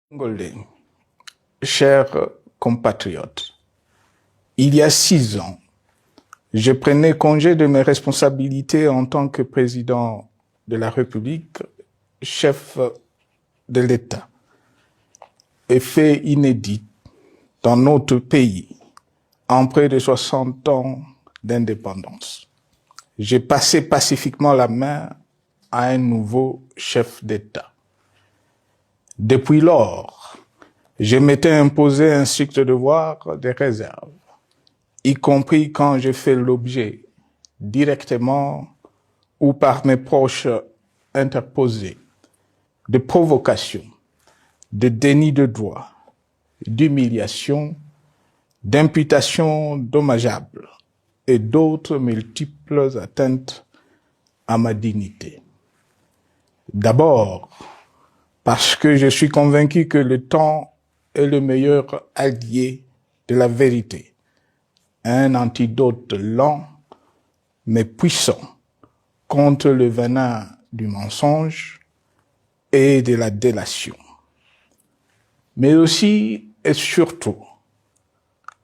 Congolais, chers compatriotes, il y a 6 ans, je prenais congé de mes responsabilités en tant que président de la République, chef de l'État. Et fait inédit dans notre pays, en près de 60 ans d'indépendance. J'ai passé pacifiquement la main à un nouveau chef d'État. Depuis lors, je m'étais imposé un strict devoir de réserve, y compris quand j'ai fait l'objet, directement ou par mes proches interposés, de provocations, de déni de droit, d'humiliation, d'imputations dommageables et d'autres multiples atteintes à ma dignité. D'abord, parce que je suis convaincu que le temps est le meilleur allié de la vérité, un antidote lent mais puissant contre le venin du mensonge et de la délation. Mais aussi et surtout,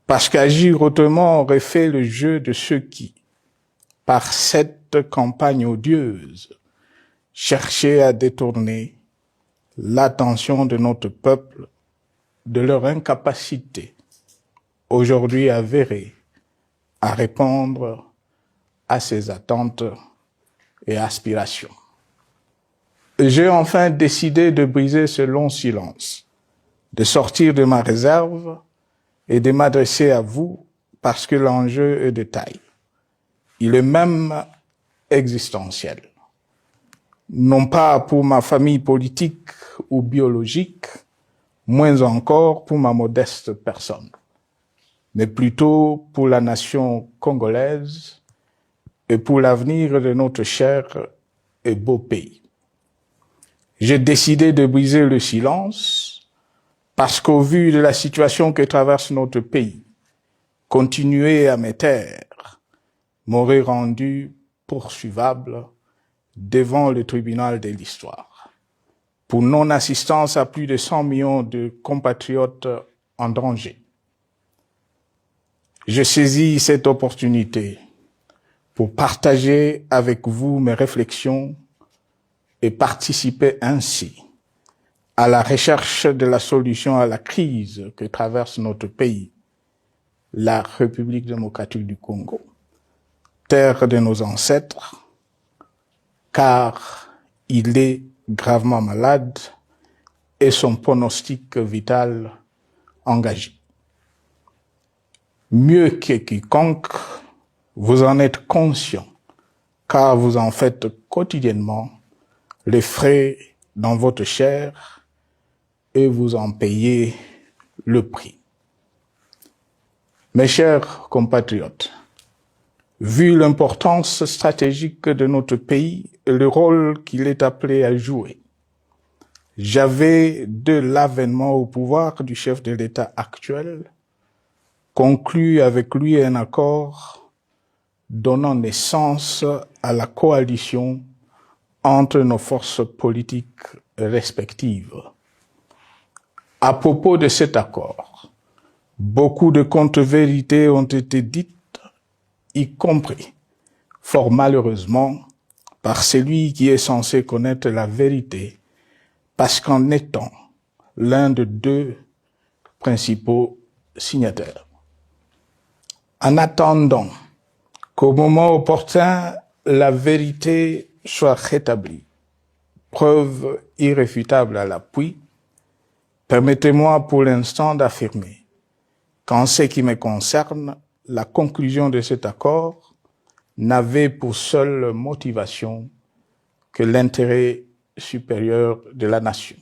parce qu'agir autrement aurait fait le jeu de ceux qui, par cette campagne odieuse, cherchaient à détourner l'attention de notre peuple de leur incapacité, aujourd'hui avérée, à répondre à ses attentes et aspirations. J'ai enfin décidé de briser ce long silence, de sortir de ma réserve et de m'adresser à vous parce que l'enjeu est de taille. Il est même existentiel. Non pas pour ma famille politique ou biologique, moins encore pour ma modeste personne, mais plutôt pour la nation congolaise et pour l'avenir de notre cher et beau pays. J'ai décidé de briser le silence parce qu'au vu de la situation que traverse notre pays, continuer à me taire m'aurait rendu poursuivable devant le tribunal de l'histoire pour non-assistance à plus de 100 millions de compatriotes en danger. Je saisis cette opportunité pour partager avec vous mes réflexions et participer ainsi à la recherche de la solution à la crise que traverse notre pays, la République démocratique du Congo, terre de nos ancêtres, car il est gravement malade et son pronostic vital engagé. Mieux que quiconque, vous en êtes conscient, car vous en faites quotidiennement les frais dans votre chair et vous en payez le prix. Mes chers compatriotes, vu l'importance stratégique de notre pays et le rôle qu'il est appelé à jouer, j'avais, de l'avènement au pouvoir du chef de l'État actuel, conclu avec lui un accord donnant naissance à la coalition entre nos forces politiques respectives. À propos de cet accord, beaucoup de contre-vérités ont été dites, y compris, fort malheureusement, par celui qui est censé connaître la vérité, parce qu'en étant l'un de deux principaux signataires. En attendant qu'au moment opportun, la vérité soit rétablie, preuve irréfutable à l'appui, permettez-moi pour l'instant d'affirmer qu'en ce qui me concerne, la conclusion de cet accord n'avait pour seule motivation que l'intérêt supérieur de la nation.